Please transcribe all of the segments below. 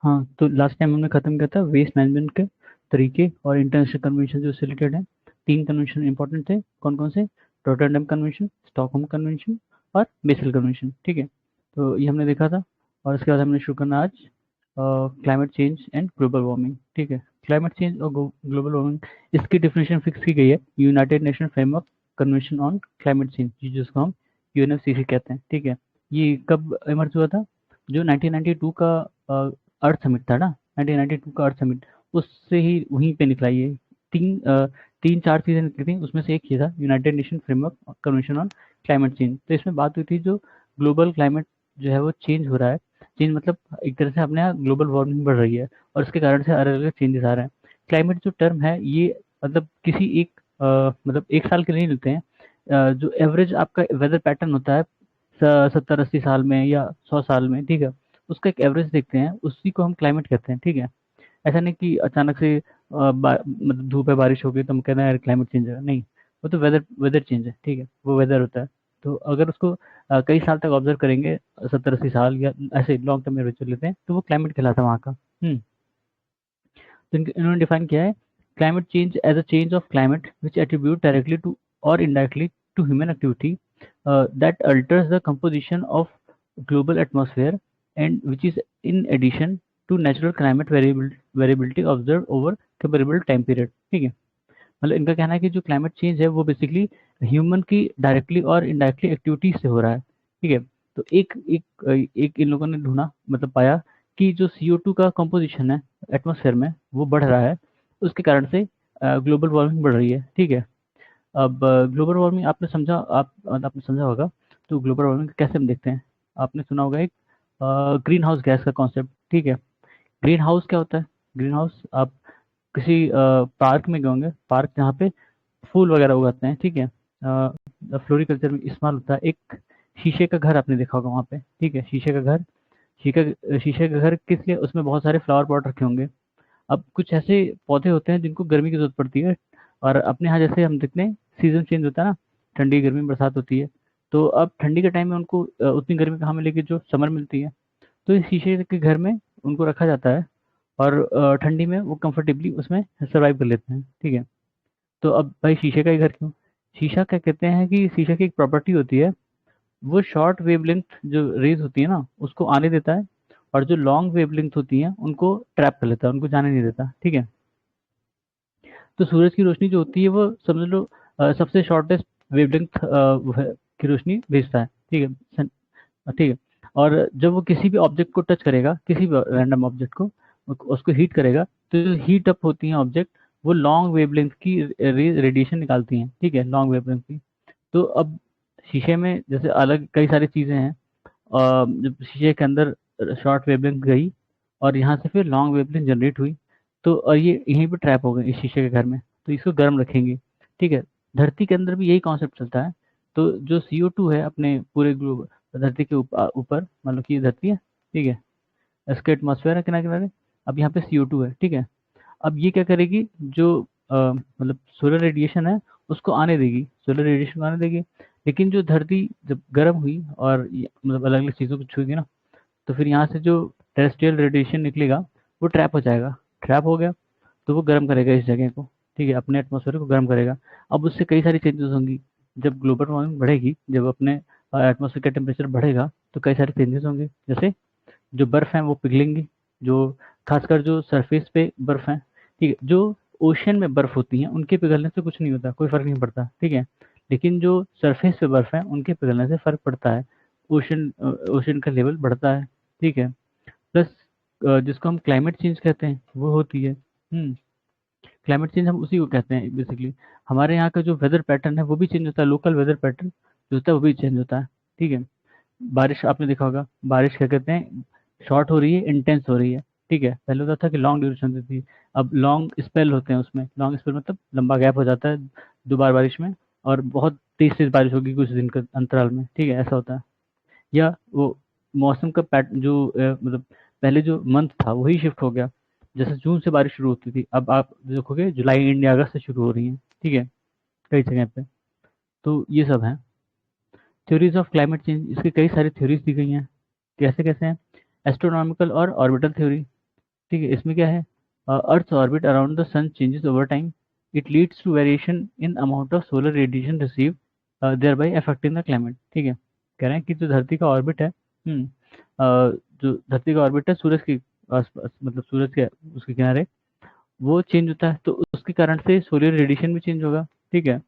हाँ, तो last time हमने खत्म किया था वेस्ट मैनेजमेंट के तरीके और इंटरनेशनल कन्वेंशन जो इससे रिलेटेड है। 3 कन्वेंशन इंपॉर्टेंट थे, कौन-कौन से? रॉटरडैम कन्वेंशन, स्टॉकहोम कन्वेंशन और बेसल कन्वेंशन, ठीक है? तो ये हमने देखा था और इसके बाद हमने शुरू करना आज climate change and global warming, ठीक है? क्लाइमेट चेंज और ग्लोबल वार्मिंग, इसकी डेफिनेशन फिक्स की गई है United nation framework convention on climate change, जिसको हम यूएनएफसीसी कहते हैं, ठीक है? ये कब इमर्ज हुआ था? जो 1992 का अर्थ समिट था ना, 1992 का अर्थ समिट, उससे ही वहीं पे निकला ये। तीन तीन चार चीज़ें निकली थी, उसमें से एक ये था United nation framework convention on climate change. तो इसमें बात हुई थी जो ग्लोबल क्लाइमेट जो है वो चेंज हो रहा है। चेंज मतलब एक तरह से अपने यहाँ ग्लोबल वार्मिंग बढ़ रही है और इसके कारण से अलग अलग चेंजेस आ रहे हैं। क्लाइमेट जो टर्म है ये मतलब किसी एक मतलब एक साल के लिए नहीं लेते हैं। जो एवरेज आपका वेदर पैटर्न होता है 70-80 साल में या 100 साल में, ठीक है? उसका एक एवरेज देखते हैं, उसी को हम क्लाइमेट कहते हैं, ठीक है? ऐसा नहीं कि अचानक से मतलब धूप है, बारिश हो गई तो हम कहना है यार क्लाइमेट चेंज है, नहीं। वो तो वेदर वेदर चेंज है, ठीक है? वो वेदर होता है। तो अगर उसको कई साल तक ऑब्जर्व करेंगे, 70-80 साल या ऐसे लॉन्ग टर्म एवरेज लेते हैं, तो वो क्लाइमेट कहलाता है वहाँ का। तो इन्होंने डिफाइन किया है climate change as a change of climate which attribute directly to और indirectly to human activity that alters the composition of global atmosphere and which is in addition to natural climate variability observe over comparable time period, ठीक है? मतलब इनका कहना है कि जो climate change है वो बेसिकली ह्यूमन की डायरेक्टली और इनडायरेक्टली एक्टिविटीज से हो रहा है, ठीक है? तो एक एक एक इन लोगों ने ढूंढा, मतलब पाया कि जो CO2 का कंपोजिशन है एटमॉस्फेयर में वो बढ़ रहा है, उसके कारण से ग्लोबल वार्मिंग बढ़ रही है, ठीक है? अब ग्लोबल वार्मिंग आपने समझा, आपने समझा होगा। तो ग्लोबल वार्मिंग कैसे हम देखते हैं? आपने सुना होगा एक ग्रीन हाउस गैस का कॉन्सेप्ट, ठीक है? ग्रीन हाउस क्या होता है? ग्रीन हाउस आप किसी पार्क में गए होंगे, पार्क जहाँ पे फूल वगैरह उगाते हैं, ठीक है? फ्लोरिकल्चर में इस्तेमाल होता है। एक शीशे का घर आपने देखा होगा वहाँ पे, ठीक है? शीशे का घर, शीशे का घर किस लिए? उसमें बहुत सारे फ्लावर पॉट रखे होंगे। अब कुछ ऐसे पौधे होते हैं जिनको गर्मी की जरूरत पड़ती है, और अपने यहाँ जैसे हम देखते हैं सीजन चेंज होता है ना, ठंडी गर्मी बरसात होती है। तो अब ठंडी के टाइम में उनको उतनी गर्मी कहाँ मिलेगी जो समर मिलती है। तो इस शीशे के घर में उनको रखा जाता है और ठंडी में वो कंफर्टेबली उसमें सर्वाइव कर लेते हैं, ठीक है? तो अब भाई शीशे का ही घर क्यों? शीशा क्या कहते हैं कि शीशे की एक प्रॉपर्टी होती है, वो शॉर्ट वेवलेंथ जो रेज होती है ना उसको आने देता है, और जो लॉन्ग वेवलेंथ होती है उनको ट्रैप कर लेता है, उनको जाने नहीं देता, ठीक है? तो सूरज की रोशनी जो होती है वो समझ लो सबसे शॉर्टेस्ट वेवलेंथ की रोशनी भेजता है, ठीक है? ठीक है। और जब वो किसी भी ऑब्जेक्ट को टच करेगा, किसी भी रैंडम ऑब्जेक्ट को, उसको हीट करेगा, तो जो हीट अप होती हैं ऑब्जेक्ट, वो लॉन्ग वेवलेंथ की रेडिएशन निकालती हैं, ठीक है? लॉन्ग वेवलेंथ की। तो अब शीशे में जैसे अलग कई सारी चीज़ें हैं, जब शीशे के अंदर शॉर्ट वेवलेंथ गई और यहाँ से फिर लॉन्ग वेवलेंथ जनरेट हुई, तो और ये यहीं पे ट्रैप हो गए इस शीशे के घर में, तो इसको गर्म रखेंगे, ठीक है? धरती के अंदर भी यही कॉन्सेप्ट चलता है। तो जो CO2 है अपने पूरे ग्लोब धरती के ऊपर, मतलब कि ये धरती है, ठीक है? इसके एटमॉस्फेयर है किनारे किनारे। अब यहाँ पे CO2 है, ठीक है? अब ये क्या करेगी, जो मतलब सोलर रेडिएशन है उसको आने देगी, सोलर रेडिएशन को आने देगी। लेकिन जो धरती जब गर्म हुई और मतलब अलग अलग चीज़ों को छुएगी ना, तो फिर यहाँ से जो टेरेस्ट्रियल रेडिएशन निकलेगा वो ट्रैप हो जाएगा। ट्रैप हो गया तो वो गर्म करेगा इस जगह को, ठीक है? अपने एटमॉस्फेयर को गर्म करेगा। अब उससे कई सारी चेंजेस होंगी। जब ग्लोबल वार्मिंग बढ़ेगी, जब अपने एटमॉस्फेयर का टेम्परेचर बढ़ेगा, तो कई सारे चेंजेस होंगे। जैसे जो बर्फ है वो पिघलेंगी, जो खासकर जो सरफेस पे बर्फ है, ठीक है? जो ओशन में बर्फ होती है उनके पिघलने से कुछ नहीं होता, कोई फर्क नहीं पड़ता, ठीक है? लेकिन जो सरफेस पे बर्फ है उनके पिघलने से फर्क पड़ता है। ओशन ओशन का लेवल बढ़ता है, ठीक है? प्लस जिसको हम क्लाइमेट चेंज कहते हैं वो होती है। क्लाइमेट चेंज हम उसी को कहते हैं बेसिकली। हमारे यहाँ का जो वेदर पैटर्न है वो भी चेंज होता है, लोकल वेदर पैटर्न जो होता है वो भी चेंज होता है, ठीक है? बारिश आपने देखा होगा, बारिश क्या कहते हैं, शॉर्ट हो रही है, इंटेंस हो रही है, ठीक है? पहले होता था कि लॉन्ग ड्यूरेशन होती थी, अब लॉन्ग स्पेल होते हैं उसमें। लॉन्ग स्पेल मतलब लंबा गैप हो जाता है दो बार बारिश में, और बहुत तेज तेज बारिश होगी कुछ दिन के अंतराल में, ठीक है? ऐसा होता है। या वो मौसम का जो मतलब पहले जो मंथ था वही शिफ्ट हो गया। जैसे जून से बारिश शुरू होती थी, अब आप देखोगे जुलाई एंड या अगस्त से शुरू हो रही है, ठीक है? कई जगह पे। तो ये सब है थ्योरीज ऑफ क्लाइमेट चेंज। इसकी कई सारी थ्योरीज दी गई हैं। कैसे कैसे हैं? एस्ट्रोनॉमिकल और ऑर्बिटल थ्योरी, ठीक है, इसमें क्या है, earth orbit around the sun changes over time, it leads to variation in amount of solar radiation receive, thereby affecting the climate. ठीक है, कह रहे हैं कि जो धरती का ऑर्बिट है, जो धरती का ऑर्बिट है सूरज के आसपास, मतलब सूरज के उसके किनारे, वो चेंज होता है, तो उसके कारण से सोलर रेडिएशन भी चेंज होगा। ठीक है,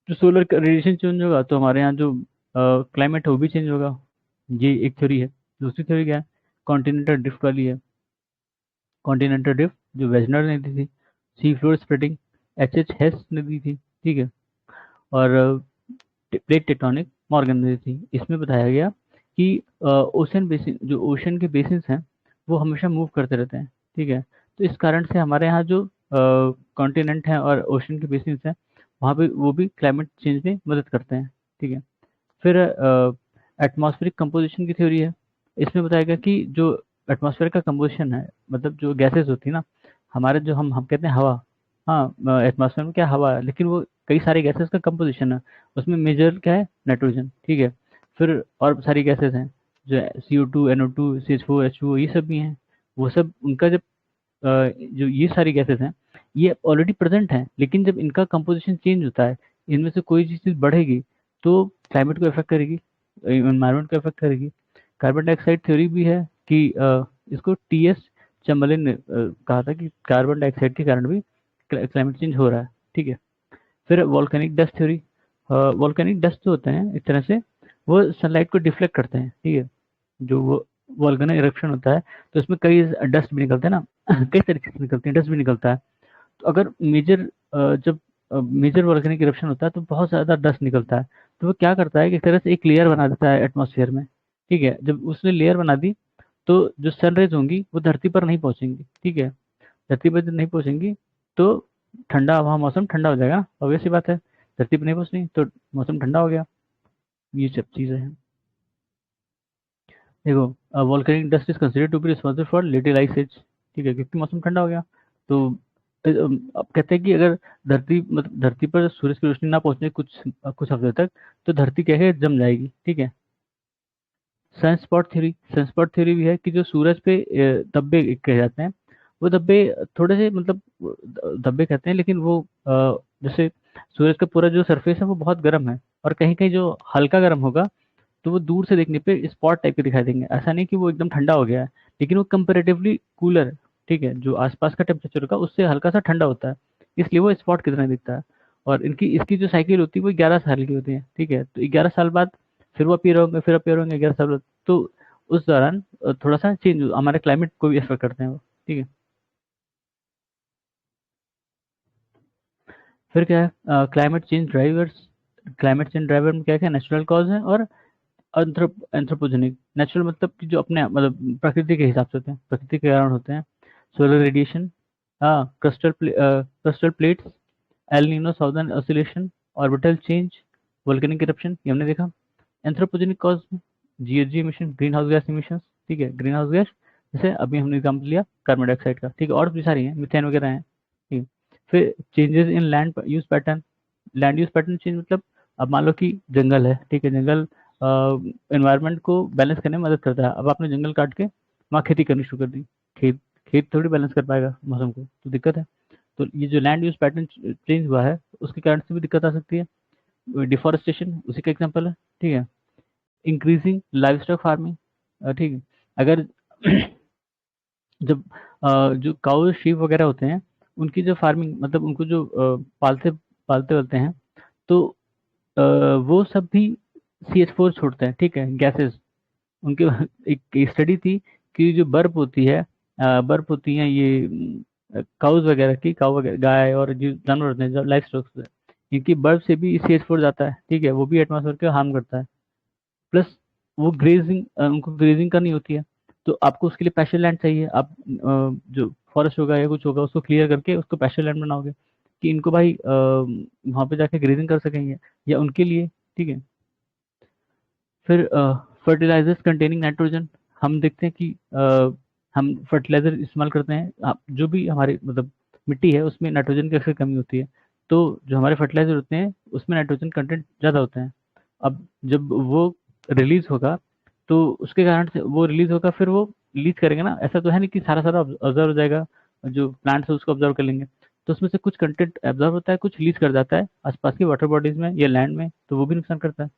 जो सोलर रेडिएशन चेंज होगा तो हमारे यहाँ जो क्लाइमेट है वो भी चेंज होगा। ये एक थ्योरी है। दूसरी थ्योरी क्या है, कॉन्टिनेंटल ड्रिफ्ट वाली है। कॉन्टिनेंटल ड्रिफ्ट जो वेजनर ने दी थी, sea floor spreading H H Hess ने दी थी। ठीक है, और प्लेट टेक्टोनिक मॉर्गन ने दी थी। इसमें बताया गया कि ओशन बेसिन, जो ओशन के बेसिन हैं वो हमेशा मूव करते रहते हैं। ठीक है, तो इस कारण से हमारे यहाँ जो कॉन्टिनेंट हैं और ओशन के बेसिन हैं, वहाँ पे वो भी क्लाइमेट चेंज में मदद करते हैं। ठीक है, फिर एटमॉस्फेरिक कंपोजिशन की थ्योरी है। इसमें बताया गया कि जो एटमॉस्फेयर का कंपोजिशन है, मतलब जो गैसेस होती है ना, हमारे जो हम कहते हैं हवा, हाँ एटमॉस्फेयर में क्या हवा है, लेकिन वो कई सारे गैसेस का कंपोजिशन है। उसमें मेजर क्या है, नाइट्रोजन। ठीक है, फिर और सारी गैसेस हैं, जो CO2 NO2 CH4 H2O ये सब भी हैं। वो सब उनका जब जो ये सारी गैसेस हैं, ये ऑलरेडी प्रेजेंट हैं, लेकिन जब इनका कंपोजिशन चेंज होता है, इनमें से कोई चीज़ बढ़ेगी तो क्लाइमेट को इफेक्ट करेगी, एनवायरनमेंट को इफेक्ट करेगी। कार्बन डाइऑक्साइड थ्योरी भी है कि इसको TS चैम्बरलेन ने कहा था कि कार्बन डाइऑक्साइड के कारण भी क्लाइमेट चेंज हो रहा है। ठीक है, फिर volcanic dust theory. Volcanic dust जो होते हैं एक तरह से वो सनलाइट को डिफ्लेक्ट करते हैं। ठीक है, जो वो वॉल्केनो इरप्शन होता है तो इसमें कई डस्ट भी निकलते हैं ना, कई तरीके से निकलते हैं, डस्ट भी निकलता है। तो अगर मेजर जब मेजर वॉल्केनिक इरप्शन होता है तो बहुत ज़्यादा डस्ट निकलता है। तो वो क्या करता है कि एक तरह से एक लेयर बना देता है एटमॉस्फेयर में। ठीक है, जब उसने लेयर बना दी तो जो सनरेज होंगी वो धरती पर नहीं पहुंचेंगी। ठीक है, धरती पर जब नहीं पहुंचेंगी तो ठंडा, वहाँ मौसम ठंडा हो जाएगा, ऑब्वियस सी बात है। धरती पर नहीं पहुंचनी तो मौसम ठंडा हो गया। ये सब चीज़ें हैं। देखो, volcanic dust is considered to be responsible for little ice age. ठीक है, क्योंकि मौसम ठंडा हो गया। तो अब कहते हैं कि अगर धरती, मतलब धरती पर सूरज की रोशनी ना पहुंचने कुछ कुछ हफ्ते तक, तो धरती क्या है, जम जाएगी। ठीक है, सनस्पॉट थ्योरी। सनस्पॉट थ्योरी भी है कि जो सूरज पे धब्बे कहे जाते हैं, वो धब्बे थोड़े से, मतलब धब्बे कहते हैं, लेकिन वो जैसे सूरज का पूरा जो सरफेस है वो बहुत गर्म है, और कहीं कहीं जो हल्का गर्म होगा तो वो दूर से देखने पे स्पॉट टाइप के दिखाई देंगे। ऐसा नहीं कि वो एकदम ठंडा हो गया है, लेकिन वो कंपेरेटिवली कूलर है। ठीक है, जो आसपास का टेम्परेचर होगा उससे हल्का सा ठंडा होता है, इसलिए वो स्पॉट की तरह दिखता है। और इनकी इसकी जो साइकिल होती है वो 11 साल की होती है। ठीक है, तो 11 साल बाद फिर वो अपीयर होंगे, फिर अपीयर होंगे 11 साल बाद। तो उस दौरान थोड़ा सा चेंज हमारे क्लाइमेट को भी असर करते हैं वो। ठीक है, फिर क्या है, climate change drivers. Climate change driver में क्या क्या नेचुरल कॉज है और एंथ्रोपोजेनिक। नेचुरल मतलब कि जो अपने, मतलब प्रकृति के हिसाब से होते हैं, प्रकृति के कारण होते हैं। सोलर रेडिएशन, हाँ crustal plates, El Nino southern oscillation, orbital change, volcanic eruption, ये हमने देखा। एंथ्रोपोजेनिक कॉज में GHG emission, green house gas emission. ठीक है, ग्रीन हाउस गैस जैसे अभी हमने एग्जाम्पल लिया कार्बन डाइऑक्साइड का। ठीक है, और भी सारी हैं, मिथेन वगैरह हैं। ठीक है, फिर changes in land use pattern. Land use pattern change मतलब, अब मान लो कि जंगल है। ठीक है, जंगल एनवायरनमेंट को बैलेंस करने में मदद करता है। अब आपने जंगल काट के वहाँ खेती करनी शुरू कर दी, खेत खेत थोड़ी बैलेंस कर पाएगा मौसम को, तो दिक्कत है। तो ये जो लैंड यूज पैटर्न चेंज हुआ है उसके कारण से भी दिक्कत आ सकती है। डिफॉरेस्टेशन उसी का एग्जाम्पल है। ठीक है, इंक्रीजिंग लाइव स्टॉक फार्मिंग। ठीक है, अगर जब जो काउ शीप वगैरह होते हैं, उनकी जो फार्मिंग, मतलब उनको जो पालते पालते होते हैं, तो अ, वो सब भी CH4 छोड़ते हैं। ठीक है, गैसेस उनके एक स्टडी थी कि जो बर्फ होती है, बर्फ होती है ये काउज वगैरह की, काउ वगैरह, गाय और जो जानवर होते हैं, जो लाइफ स्टॉक, इनकी बर्फ से भी CH4 जाता है। ठीक है, वो भी एटमॉस्फेयर को हार्म करता है। प्लस वो ग्रेजिंग, उनको ग्रेजिंग करनी होती है, तो आपको उसके लिए पैस्चर लैंड चाहिए। आप जो फॉरेस्ट होगा या कुछ होगा उसको क्लियर करके उसको पैस्चर लैंड बनाओगे कि इनको भाई वहाँ पे जाके ग्रेजिंग कर सकेंगे, या उनके लिए। ठीक है, फिर फर्टिलाइजर्स कंटेनिंग नाइट्रोजन। हम देखते हैं कि हम फर्टिलाइजर इस्तेमाल करते हैं, जो भी हमारे, मतलब मिट्टी है उसमें नाइट्रोजन की अक्सर कमी होती है। तो जो हमारे फर्टिलाइजर होते हैं उसमें नाइट्रोजन कंटेंट ज़्यादा होते हैं। अब जब वो रिलीज होगा तो उसके कारण से वो रिलीज होगा, फिर वो लीज करेंगे ना, ऐसा तो है नहीं कि सारा सारा ऑब्जर्व हो जाएगा, जो प्लांट्स है उसको ऑब्जर्व कर लेंगे। तो उसमें से कुछ कंटेंट ऑब्जर्व होता है, कुछ लीज कर जाता है आसपास की वाटर बॉडीज में या लैंड में, तो वो भी नुकसान करता है।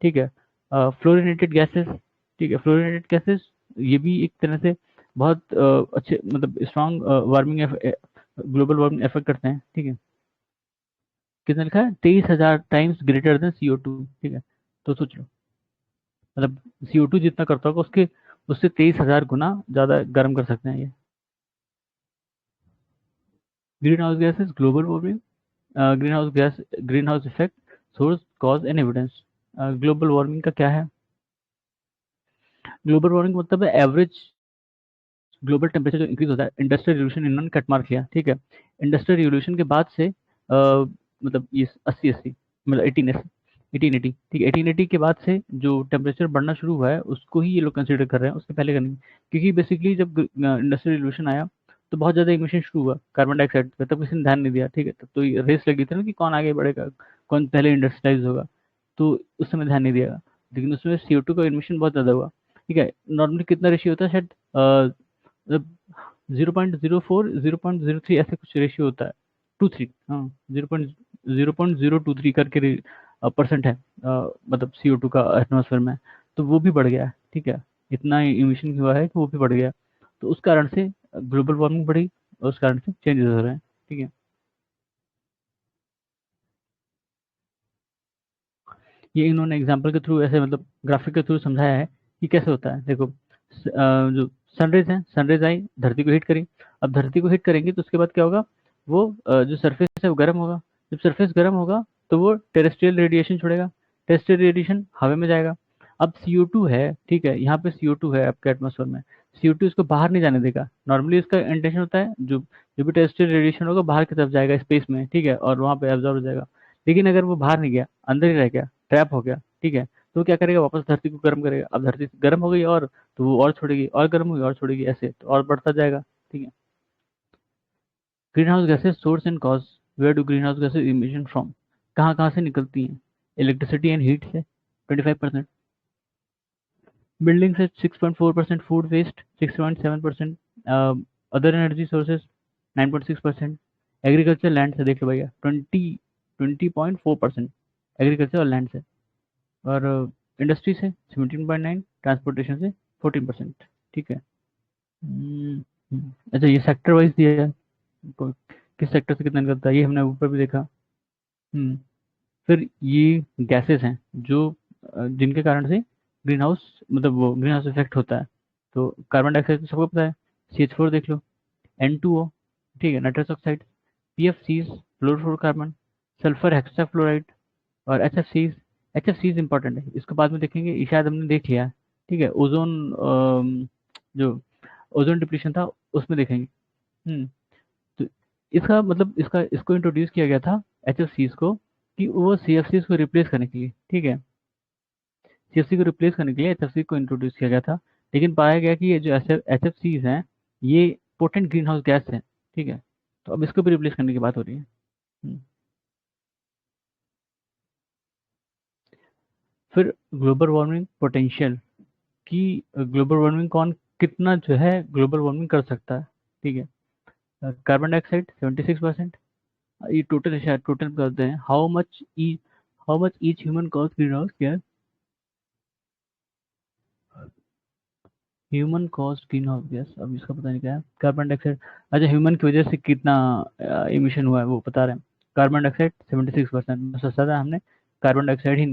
ठीक है। फ्लोरिनेटेड गैसेस, ठीक है, फ्लोरिनेटेड गैसेस ये भी एक तरह से बहुत अच्छे मतलब strong warming global warming effect करते हैं। ठीक है। कितना लिखा है, 23,000 टाइम्स ग्रेटर देन CO2। ठीक है। तो सोच लो, मतलब CO2 जितना करता होगा उसके उससे 23,000 गुना ज्यादा गर्म कर सकते हैं ये। Green house gases, global warming, green house gas, green house effect, source, cause and evidence. Global warming का क्या है? ग्लोबल वार्मिंग मतलब है एवरेज ग्लोबल टेम्परेचर जो इंक्रीज होता है। इंडस्ट्रियल रिवोल्यूशन इन्होंने कट मार किया। ठीक है। इंडस्ट्रियल रिवोल्यूशन के बाद से मतलब ये 80 80 मतलब 1880, ठीक है, 1880 के बाद से जो टेम्परेचर बढ़ना शुरू हुआ है उसको ही ये लोग कंसीडर कर रहे हैं, उसके पहले का नहीं। क्योंकि बेसिकली जब इंडस्ट्रियल रिवोल्यूशन आया तो बहुत ज़्यादा इमिशन शुरू हुआ कार्बन डाइऑक्साइड पे, तब किसी ने ध्यान नहीं दिया। ठीक है। तब तो ये रेस लगी थी ना कि कौन आगे बढ़ेगा, कौन पहले इंडस्ट्रियलाइज होगा, तो उस समय ध्यान नहीं दिया। लेकिन उसमें CO2 का इमिशन बहुत ज़्यादा हुआ। ठीक है। नॉर्मली कितना रेशियो होता है शायद, मतलब 0.04 0.03 ऐसे कुछ रेशियो होता है, 23, हाँ, 0.023 करके परसेंट है मतलब CO2 का एटमॉस्फेयर में। तो वो भी बढ़ गया है। ठीक है। इतना इमिशन हुआ है कि वो भी बढ़ गया। तो उस कारण से ग्लोबल वार्मिंग बढ़ी और उस कारण से चेंजेस हो रहे हैं। ठीक है। ये इन्होंने एग्जाम्पल के थ्रू ऐसे मतलब ग्राफिक के थ्रू समझाया है कि कैसे होता है। देखो जो सनरेज है, सनरेज आई धरती को हिट करी। अब धरती को हिट करेंगे तो उसके बाद क्या होगा, वो जो सरफेस है वो गर्म होगा। जब सरफेस गर्म होगा तो वो टेरेस्ट्रियल रेडिएशन छोड़ेगा। टेरेस्ट्रियल रेडिएशन हवा में जाएगा। अब CO2 है, ठीक है, यहाँ पे CO2 है आपके एटमोसफेयर में। CO2 इसको बाहर नहीं जाने देगा। नॉर्मली इसका इंटेंशन होता है जो जो भी टेरेस्ट्रियल रेडिएशन होगा बाहर की तरफ जाएगा स्पेस में, ठीक है, और वहाँ पे एब्जॉर्ब हो जाएगा। लेकिन अगर वो बाहर नहीं गया, अंदर ही रह गया, ट्रैप हो गया, ठीक है, तो क्या करेगा, वापस धरती को गर्म करेगा। अब धरती गर्म हो गई और तो वो और छोड़ेगी, और गर्म हुई और छोड़ेगी, ऐसे तो और बढ़ता जाएगा। ठीक है। Green house gases source and cause, where do green house gases emission from, कहाँ कहाँ से निकलती हैं? इलेक्ट्रिसिटी एंड हीट से 25%, बिल्डिंग से 6.4%, food waste 6.7%, other energy sources 9.6%, agriculture land से देख लो भैया 20.4%, एग्रीकल्चर और लैंड से, और इंडस्ट्री से 17.9, ट्रांसपोर्टेशन से 14%। ठीक है। अच्छा, ये सेक्टर वाइज दिया है, को- किस सेक्टर से कितना निकलता है ये हमने ऊपर भी देखा। हम्म, फिर ये गैसेस हैं जो जिनके कारण से ग्रीन हाउस मतलब वो ग्रीन हाउस इफेक्ट होता है। तो कार्बन डाइऑक्साइड तो सबको पता है, CH4 देख लो, N2O, ठीक है, nitrous oxide, PFCs, fluorofluorocarbon, sulphur hexafluoride, और HFCs। HFCs इंपॉर्टेंट है, इसको बाद में देखेंगे, ये शायद हमने देख लिया है। ठीक है। ओजोन जो ओजोन डिप्लीशन था उसमें देखेंगे। हम्म, तो इसका मतलब इसका इसको इंट्रोड्यूस किया गया था HFCs को, कि वो CFCs को रिप्लेस करने के लिए। ठीक है। CFC को रिप्लेस करने के लिए HFC को इंट्रोड्यूस किया गया था। लेकिन पाया गया कि ये जो HFCs हैं ये पोटेंट ग्रीन हाउस गैस है। ठीक है। तो अब इसको भी रिप्लेस करने की बात हो रही है। हम्म। फिर ग्लोबल वार्मिंग पोटेंशियल, कि ग्लोबल वार्मिंग कौन कितना जो है ग्लोबल वार्मिंग कर सकता है। ठीक है। कार्बन डाइऑक्साइड 76%, ये टोटल है शायद, टोटल करते हैं how much each human cause green house gas, human cause green house gas, अब इसका पता नहीं क्या है। कार्बन डाइऑक्साइड, अच्छा, ह्यूमन की वजह से कितना इमिशन हुआ है वो बता रहे हैं। कार्बन डाइऑक्साइड 76%, सबसे ज़्यादा हमने कार्बन डाइऑक्साइड ही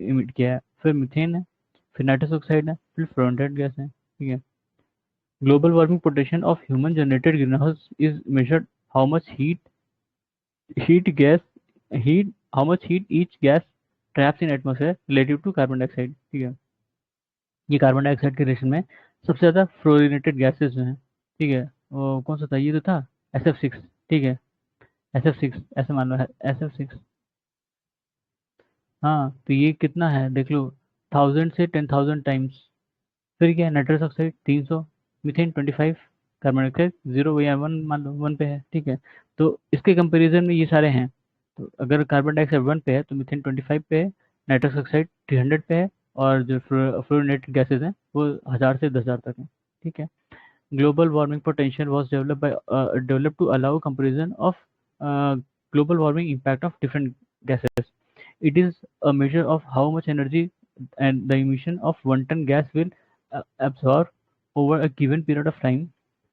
इमिट किया है। फिर मीथेन है, फिर नाइट्रस ऑक्साइड है, फिर फ्लोरेटेड गैस है। ठीक है। Global warming potential of human generated green house is measured, how much heat gas heat how much heat each gas traps in atmosphere relative to carbon dioxide. ठीक है। ये कार्बन डाइऑक्साइड के relation में सबसे ज़्यादा फ्लोरिनेटेड गैसेज जो हैं। ठीक है। वो कौन सा था, ये तो था SF6। ठीक है। SF6 ऐसे मान लो है, SF6। हाँ, तो ये कितना है देख लो, 1000 से 10,000 टाइम्स। फिर क्या है, nitrous oxide 300, methane 25, carbon dioxide 0 या 1 मान लो, 1 पे है। ठीक है। तो इसके कंपैरिजन में ये सारे हैं। तो अगर कार्बन डाइऑक्साइड 1 पे है तो मीथेन 25 पे है, नाइट्रस ऑक्साइड 300 पे है, और जो फ्लोरिनेटेड गैसेज हैं वो 1000 से 10,000 तक है। ठीक है। Global warming potential was developed to allow comparison of global warming impact of different gases. It is a measure of how much energy and the emission of one ton gas will absorb over a given period of time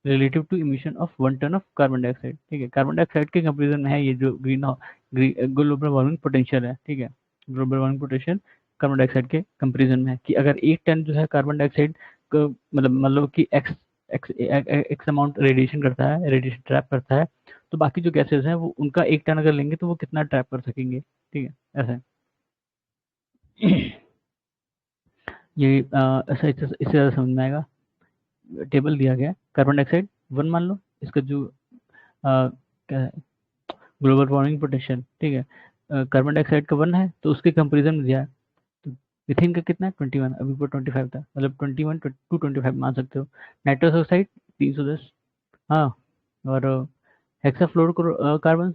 relative to emission of 1 ton of carbon dioxide. ठीक है, carbon dioxide के comparison में है ये जो global warming potential है. ठीक है, global warming potential carbon dioxide के कंपेरिजन में है कि अगर 1 टन जो है कार्बन डाइऑक्साइड को मतलब कि x x x amount radiation करता है, रेडिएशन ट्रैप करता है, तो बाकी जो गैसेस हैं वो उनका 1 टन अगर लेंगे तो वो कितना ट्रैप कर सकेंगे. ठीक है, ऐसा है. ये ऐसा इससे ज़्यादा समझ में आएगा. टेबल दिया गया है, कार्बन डाइऑक्साइड 1 मान लो, इसका जो क्या है ग्लोबल वार्मिंग पोटेंशियल. ठीक है, कार्बन डाइऑक्साइड का 1 है तो उसके कंपेरिजन में दिया है. तो मीथेन का कितना है 21, अभी ऊपर 25 था, मतलब 21 टू 25 मान सकते हो. Nitrous oxide 310. हाँ, और हेक्साफ्लोरो कार्बन,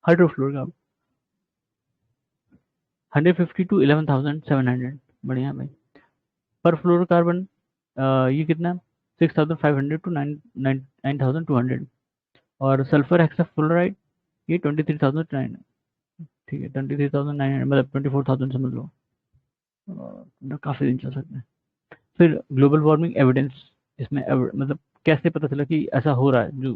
हाइड्रोफ्लोरो 150 टू 11,700. बढ़िया भाई. पर फ्लोरोकार्बन ये कितना 6,500 टू 9,200. और सल्फर हेक्साफ्लोराइड ये 23,900. ठीक है, 23,900 मतलब 24,000 समझ लो. काफ़ी दिन चल सकते हैं. फिर ग्लोबल वार्मिंग एविडेंस, इसमें मतलब कैसे पता चला कि ऐसा हो रहा है, जो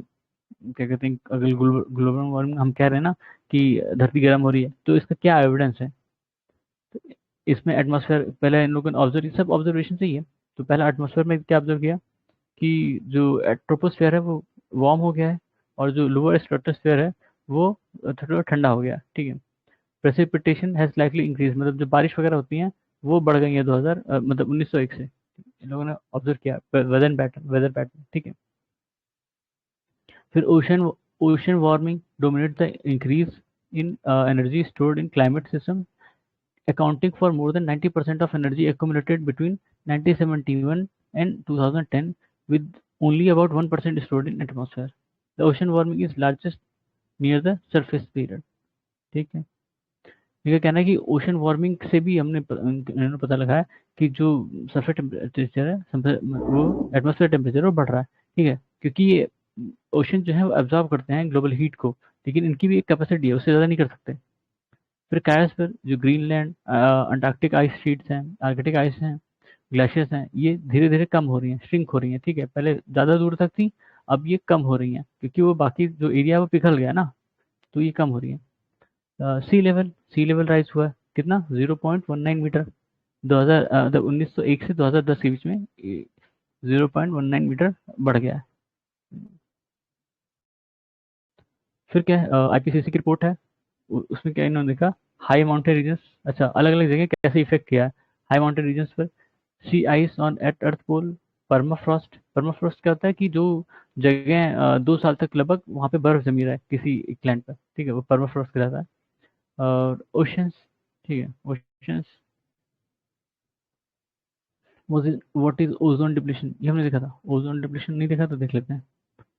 क्या कहते हैं अगर ग्लोबल वार्मिंग हम कह रहे हैं ना कि धरती गर्म हो रही है, तो इसका क्या एविडेंस है. तो इसमें एटमॉस्फेयर पहले इन लोगों ने ऑब्जर्व, सब ऑब्जर्वेशन से ही है. तो पहला एटमॉस्फेयर में क्या ऑब्जर्व किया कि जो ट्रोपोस्फेयर है वो वार्म हो गया है, और जो लोअर स्ट्रेटोस्फेयर है वो थोड़ा ठंडा हो गया. ठीक है. प्रेसिपिटेशन हैज लाइकली इंक्रीज, मतलब जो बारिश वगैरह होती हैं वो बढ़ गई है 2000 मतलब 1901 से. इन लोगों ने ऑब्जर्व किया वेदर पैटर्न. ठीक है. फिर ocean warming dominate the increase in energy stored in climate system, accounting for more than 90% of energy accumulated between 1971 and 2010, with only about 1% stored in atmosphere. The ocean warming is largest near the surface period. ठीक है. मेरा कहना है कि ocean warming से भी इन्होंने पता लगाया कि जो सरफेस टेम्परेचर है वो एटमॉस्फेयर टेम्परेचर वो बढ़ रहा है. ठीक है, क्योंकि ये ओशन जो है वो एब्जॉर्ब करते हैं ग्लोबल हीट को, लेकिन इनकी भी एक कैपेसिटी है, उससे ज़्यादा नहीं कर सकते. फिर क्रायोस्फीयर, जो ग्रीनलैंड, अंटार्कटिक आइस शीट्स हैं, आर्कटिक आइस हैं, ग्लेशियर्स हैं, ये धीरे धीरे कम हो रही हैं, श्रिंक हो रही हैं. ठीक है, पहले ज़्यादा दूर तक थी, अब ये कम हो रही हैं क्योंकि वो बाकी जो एरिया है वो पिघल गया ना, तो ये कम हो रही है. सी लेवल राइज हुआ है कितना 0.19 मीटर 1901 से 2010 के बीच में 0.19 मीटर बढ़ गया है. फिर क्या है, आईपीसीसी की रिपोर्ट है, उसमें क्या इन्होंने देखा हाई माउंटेन रीजन्स, अच्छा अलग अलग जगह कैसे इफेक्ट किया है हाई माउंटेन रीजन्स पर. Sea ice on at earth pole, permafrost क्या होता है कि जो जगह 2 साल तक लगभग वहाँ पे बर्फ जमी रहा है किसी एक लैंड पर. ठीक है, वो परमाफ्रॉस्ट कहलाता है. और ओशंस, ठीक है, oceans what is ozone depletion, ये हमने देखा था. ओजोन डिप्लीशन नहीं देखा तो देख लेते हैं.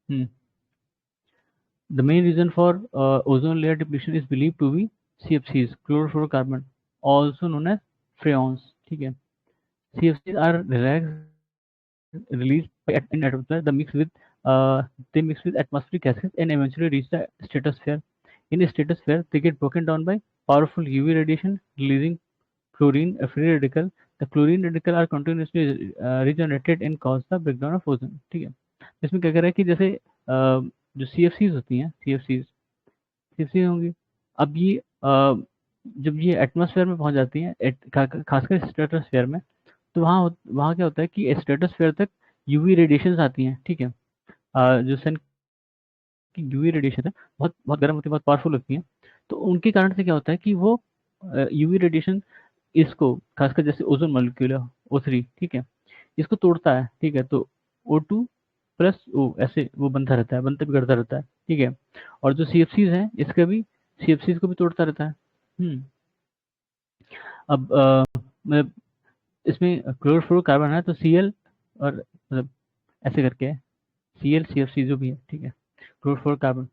हम्म. The main reason for ozone layer depletion is believed to be CFCs, chlorofluorocarbon, also known as freons. ठीक है, CFCs are released in atmosphere. They mix with atmospheric gases and eventually reach the stratosphere. In the stratosphere, they get broken down by powerful UV radiation, releasing chlorine, a free radical. The chlorine radical are continuously regenerated and cause the breakdown of ozone. ठीक है, इसमें क्या कर रहा है कि जैसे जो CFCs होती हैं, CFC होंगी. अब ये जब ये एटमॉस्फेयर में पहुंच जाती हैं, खासकर स्ट्रेटोस्फेयर में, तो वहाँ वहाँ क्या होता है कि स्ट्रेटोस्फेयर तक यूवी रेडिएशंस आती हैं. ठीक है, जो सन की यूवी रेडिएशन है बहुत बहुत गर्म होती है, बहुत पावरफुल होती हैं. तो उनके कारण से क्या होता है कि वो यूवी रेडिएशन इसको खासकर जैसे ओजोन मॉलिक्यूल है O3, ठीक है, इसको तोड़ता है. ठीक है, तो O2 प्लस O ऐसे वो बनता रहता है, बनता बिगड़ता रहता है. ठीक है, और जो CFCs हैं इसका भी CFCs को भी तोड़ता रहता है. हम्म. अब मतलब इसमें क्लोरोफ्लोरोकार्बन है तो Cl और मतलब ऐसे करके है Cl CFC जो भी है. ठीक है, क्लोरोफ्लोरोकार्बन,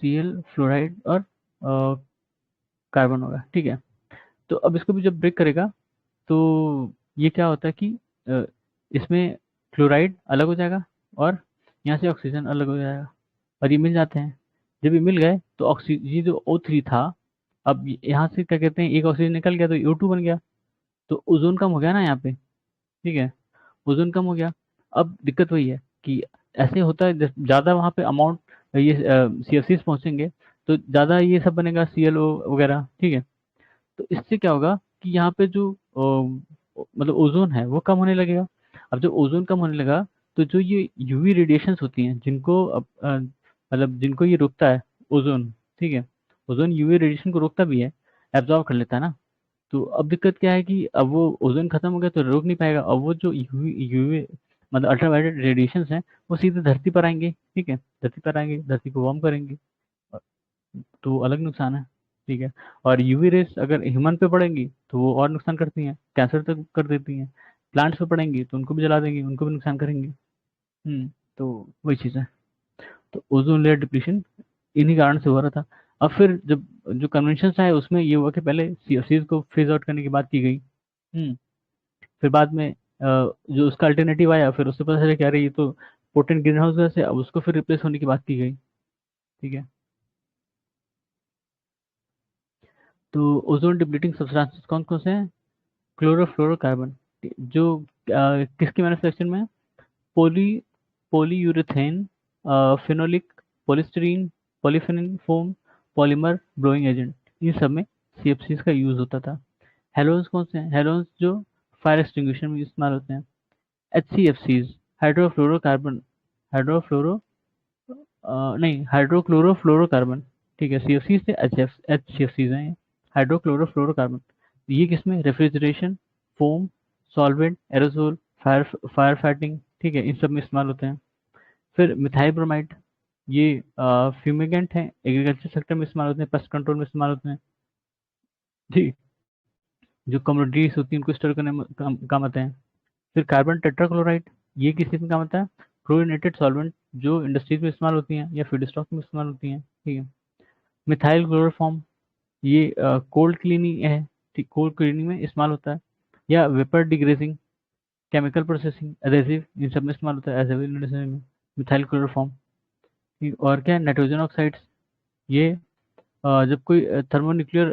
Cl फ्लोराइड और कार्बन होगा. ठीक है, तो अब इसको भी जब ब्रेक करेगा तो ये क्या होता है कि इसमें क्लोराइड अलग हो जाएगा और यहाँ से ऑक्सीजन अलग हो जाएगा और ये मिल जाते हैं। जब ये मिल गए तो ऑक्सीजन, ये जो O3 था, अब यहाँ से क्या कहते हैं, एक ऑक्सीजन निकल गया तो O2 बन गया, तो ओजोन कम हो गया ना यहाँ पे। ठीक है, ओजोन कम हो गया। अब दिक्कत वही है कि ऐसे होता है ज़्यादा वहाँ पे अमाउंट ये CFCs पहुँचेंगे तो ज़्यादा ये सब बनेगा, ClO वगैरह। ठीक है, तो इससे क्या होगा कि यहाँ पे जो मतलब ओजोन है वो कम होने लगेगा। अब जब ओजोन कम होने लगा तो जो ये UV रेडिएशंस होती हैं जिनको मतलब जिनको ये रोकता है ओजोन। ठीक है, ओजोन UV रेडिएशन को रोकता भी है, एब्जॉर्ब कर लेता है ना। तो अब दिक्कत क्या है कि अब वो ओजोन खत्म हो गया तो रोक नहीं पाएगा। अब वो जो यूवी मतलब अल्ट्रावायलेट रेडिएशंस हैं वो सीधे धरती पर आएंगे। ठीक है, धरती पर आएंगे, धरती को वार्म करेंगे, तो अलग नुकसान है। ठीक है, और UV रेस अगर ह्यूमन पे पड़ेंगी तो वो और नुकसान करती हैं, कैंसर तक कर देती हैं। प्लांट्स पे पड़ेंगी तो उनको भी जला देंगी, उनको भी नुकसान करेंगी। तो वही चीज़ है। तो ओजोन लेयर डिप्लीशन इन्हीं कारण से हो रहा था। अब फिर जब जो कन्वेंशन आए उसमें ये हुआ कि पहले CFCs को फेज आउट करने की बात की गई। फिर बाद में जो उसका अल्टरनेटिव आया फिर उससे पता चला कि अरे ये तो पोटेंट ग्रीन हाउस गैस है, अब उसको फिर रिप्लेस होने की बात की गई। ठीक है, तो ओजोन डिप्लीटिंग सब्सटेंसेस कौन कौन से हैं? क्लोरोफ्लोरोकार्बन, जो किसकी मैन्युफैक्चर में है? Poly polyurethane, phenolic, polystyrene, polyolefin foam, polymer blowing agent, इन सब में CFCs का यूज होता था। हेलोन्स कौन से हैं? हेलोन्स जो फायर एक्सटिंग्विशर में इस्तेमाल होते हैं। HCFCs, हाइड्रोफ्लोरोकार्बन, हाइड्रोफ्लोरो नहीं, हाइड्रोक्लोरोफ्लोरोकार्बन। ठीक है, CFC से HCFCs हैं ये, हाइड्रोक्लोरोफ्लोरोकार्बन। ये किसमें? Refrigeration, foam, solvent, aerosol, fire fire fighting, ठीक है, इन सब में इस्तेमाल होते हैं। फिर मिथाइल ब्रोमाइड, ये फ्यूमिगेंट है, एग्रीकल्चर सेक्टर में इस्तेमाल होते हैं, पेस्ट कंट्रोल में इस्तेमाल होते हैं। ठीक, जो कमोडिटीज होती हैं उनको स्टोर करने में काम आते हैं। फिर कार्बन टेट्राक्लोराइड, ये किस चीज़ में काम आता है? क्लोरीनेटेड सॉल्वेंट, जो इंडस्ट्रीज में इस्तेमाल होती हैं या फीड स्टॉक में इस्तेमाल होती हैं। ठीक है, मिथाइल क्लोरोफॉर्म, ये कोल्ड क्लीनिंग है। ठीक, कोल्ड क्लीनिंग में इस्तेमाल होता है, या वेपर डिग्रेजिंग, केमिकल प्रोसेसिंग, एडेसिव, इन सब में इस्तेमाल होता है एज में मिथाइल क्लोरोफॉर्म। ठीक, और क्या है? नाइट्रोजन ऑक्साइड्स, ये जब कोई थर्मोन्यूक्लियर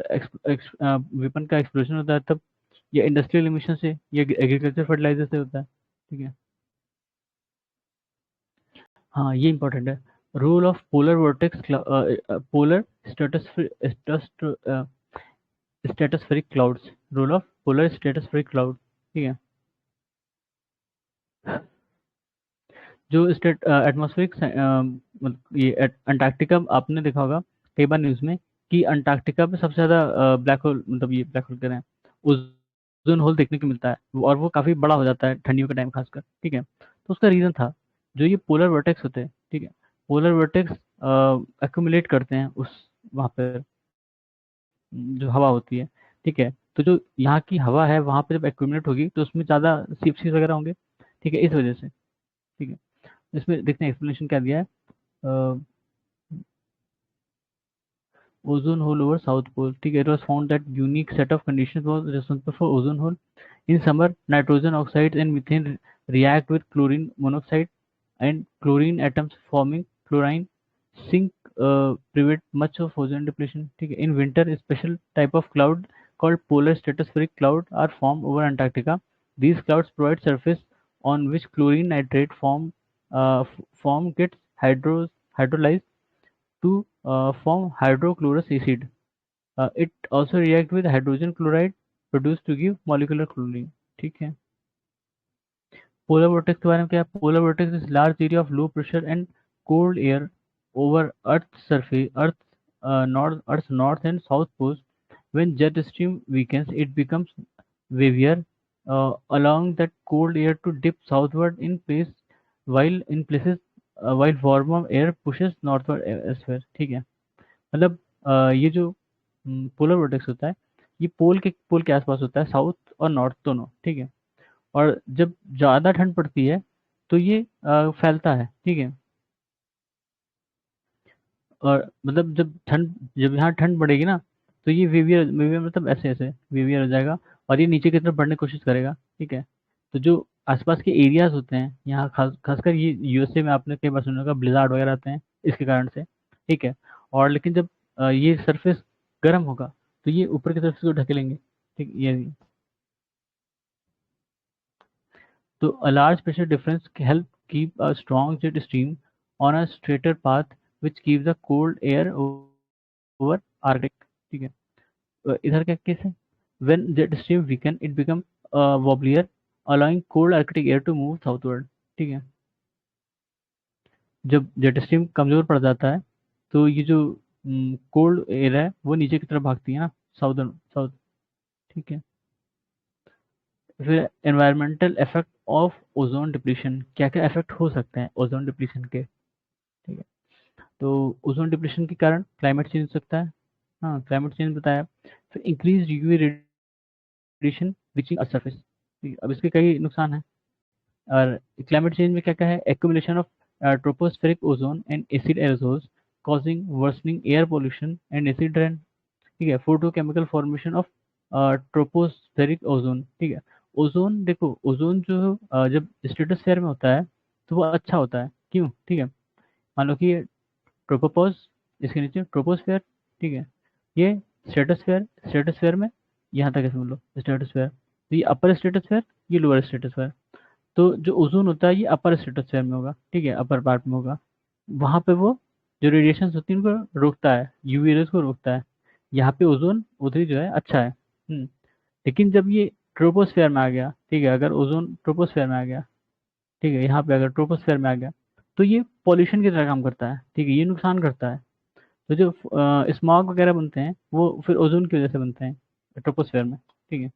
वेपन का एक्सप्लोजन होता है तब, या इंडस्ट्रियल इमिशन से, या एग्रीकल्चर फर्टिलाइजर से होता है। ठीक है, हाँ ये इंपॉर्टेंट है। Role of polar vortex, polar stratospheric clouds, role of polar stratospheric cloud. ठीक है, जो स्टेट एटमॉस्फेरिक मतलब ये अंटार्कटिका, आपने देखा होगा कई बार न्यूज़ में कि अंटार्कटिका पे सबसे ज़्यादा ब्लैक होल, मतलब ये ब्लैक होल कह रहे हैं, ओजोन होल देखने को मिलता है, और वो काफ़ी बड़ा हो जाता है ठंडियों के टाइम खासकर। ठीक है, तो उसका रीज़न था जो ये पोलर वर्टेक्स होते हैं। ठीक है, पोलर वर्टेक्स एक्यूमुलेट करते हैं उस वहाँ पर जो हवा होती है। ठीक है, तो जो यहाँ की हवा है वहाँ पे जब एक्यूमुलेट होगी तो उसमें ज़्यादा CFC वगैरह होंगे। ठीक है, इस वजह से। ठीक है, इसमें देखते हैं एक्सप्लेनेशन क्या दिया है। ozone hole over south pole. ठीक है, it was found that unique set of conditions was responsible for ozone hole. In summer, nitrogen oxides and methane react with chlorine monoxide and chlorine atoms forming chlorine sink, prevent much of ozone depletion. ठीक है, in winter a special type of cloud called polar stratospheric cloud are formed over Antarctica. These clouds provide surface on which chlorine nitrate form gets hydrolyzed to form hydrochlorous acid. It also react with hydrogen chloride produced to give molecular chlorine. ठीक है, polar vortex के बारे में क्या है? Polar vortex is large area of low pressure and cold air over Earth's surface, Earth's north and south poles. When jet stream weakens, it becomes wavier, allowing that cold air to dip southward in place, while warmer air pushes northward elsewhere. ठीक है, मतलब ये जो polar vortex होता है ये पोल के आसपास होता है, साउथ और नॉर्थ दोनों। ठीक है, और जब ज़्यादा ठंड पड़ती है तो ये फैलता है। ठीक है, और मतलब जब यहाँ ठंड बढ़ेगी ना तो ये वेवियर वेवियर मतलब ऐसे ऐसे वेवियर हो जाएगा और ये नीचे की तरफ बढ़ने की कोशिश करेगा। ठीक है, तो जो आसपास के एरियाज होते हैं यहाँ, खासकर ये यूएसए में आपने कई बार सुना होगा ब्लिजार्ड वगैरह आते हैं इसके कारण से। ठीक है। और लेकिन जब ये सरफेस गर्म होगा तो ये ऊपर की तरफ से ढकेलेंगे। ठीक ये। तो a large pressure difference help keep a strong jet stream on a straighter path which keeps the cold air over Arctic. ठीक है। इधर क्या केस है? When jet stream weaken, it become wobblier, allowing cold Arctic air to move southward. ठीक है। जब jet stream कमजोर पड़ जाता है तो ये जो कोल्ड एयर है वो नीचे की तरफ भागती है ना, साउदर्न साउथ। ठीक है। फिर environmental effect of ozone depletion, क्या क्या इफेक्ट हो सकते हैं ओजोन डिप्लीशन के। ठीक है। तो ओजोन डिप्लीशन के कारण क्लाइमेट चेंज हो सकता है। हाँ, क्लाइमेट चेंज बताया। फिर increase UV radiation reaching earth surface. अब इसके कई नुकसान हैं। और क्लाइमेट चेंज में क्या क्या है? Accumulation of tropospheric ozone and acid aerosols causing worsening air pollution and acid rain। ठीक है। Photochemical formation of tropospheric ozone. ठीक है। ओजोन देखो, ओजोन जो जब स्ट्रेटोस्फेयर में होता है तो वो अच्छा होता है। क्यों? ठीक है। मान लो कि ये ट्रोपोपॉज, इसके नीचे ट्रोपोस्फेयर। ठीक है। ये स्ट्रेटोस्फेयर, स्ट्रेटोस्फेयर में यहाँ तक है समझ लो स्ट्रेटोस्फेयर, तो ये अपर स्ट्रेटोस्फेयर, ये लोअर स्ट्रेटोस्फेयर। तो जो ओजोन होता है ये अपर स्ट्रेटोस्फेयर में होगा। ठीक है, अपर पार्ट में होगा। वहां पे वो जो रेडिएशन होती है उनको रोकता है, यूवी रेज को रोकता है। यहाँ पे ओजोन उधरी जो है अच्छा है। लेकिन जब ये ट्रोपोस्फेयर में आ गया, ठीक है, अगर ओजोन ट्रोपोस्फेयर में आ गया, ठीक है, यहाँ पे अगर ट्रोपोस्फेयर में आ गया तो ये पॉल्यूशन की तरह काम करता है। ठीक है, ये नुकसान करता है। तो जो स्मॉग वगैरह बनते हैं वो फिर ओजोन की वजह से बनते हैं ट्रोपोस्फेयर में। ठीक है।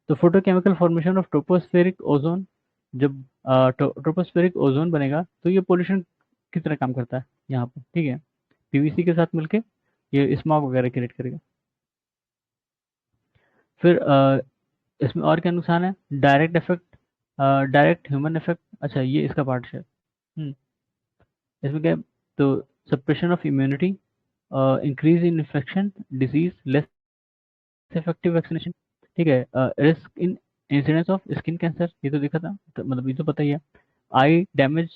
तो photochemical formation of tropospheric ozone, जब ट्रोपोस्फेरिक ओजोन बनेगा तो ये पोल्यूशन की तरह काम करता है यहाँ पे। ठीक है। पीवीसी के साथ मिलके ये स्मॉग वगैरह क्रिएट करेगा। फिर इसमें और क्या नुकसान है? Direct effect, direct human effect. अच्छा, ये इसका पार्ट है। हम्म, इसमें क्या है? तो suppression of immunity, increase in infection disease, less effective vaccination. ठीक है। Risk in incidence of skin cancer, ये तो देखा था, तो मतलब ये तो पता ही है। Eye damage,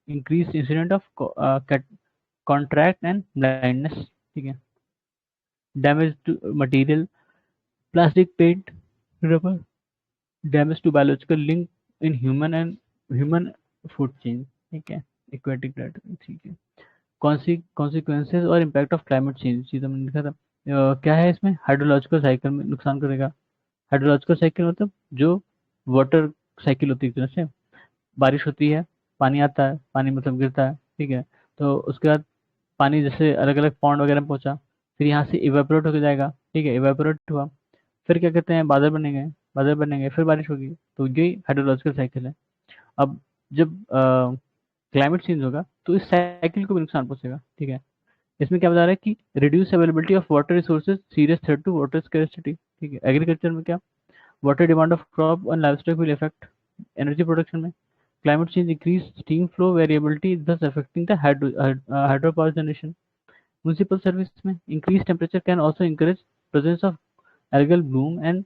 increase incident of cataract and blindness. ठीक है। Damage to material, plastic, paint, rubber, damage to biological link in human and human food chain. ठीक है। Aquatic predator. ठीक है। कॉन्सिक्वेंसेज और इम्पैक्ट ऑफ क्लाइमेट चेंज, ये तो मैंने लिखा था। क्या है इसमें? हाइड्रोलॉजिकल साइकिल में नुकसान करेगा। हाइड्रोलॉजिकल साइकिल मतलब जो वाटर साइकिल होती है, एक तरह से बारिश होती है, पानी आता है, पानी मतलब गिरता है। ठीक है। तो उसके बाद पानी जैसे अलग अलग पॉन्ड वगैरह में पहुंचा, फिर यहाँ से इवेपोरेट होकर जाएगा। ठीक है, इवेपोरेट हुआ, फिर क्या कहते हैं, बादल बनेंगे, बादल बनेंगे, फिर बारिश होगी। तो यही हाइड्रोलॉजिकल साइकिल है। अब जब क्लाइमेट चेंज होगा तो इस साइकिल को भी नुकसान पहुंचेगा। ठीक है। इसमें क्या बता रहा है कि reduce availability of water resources, serious threat to water scarcity. ठीक है। एग्रीकल्चर में क्या? Water demand of crop and livestock will affect energy production में। Climate change increase stream flow variability, thus affecting the hydropower generation. Municipal service में increased temperature can also encourage presence of algal bloom and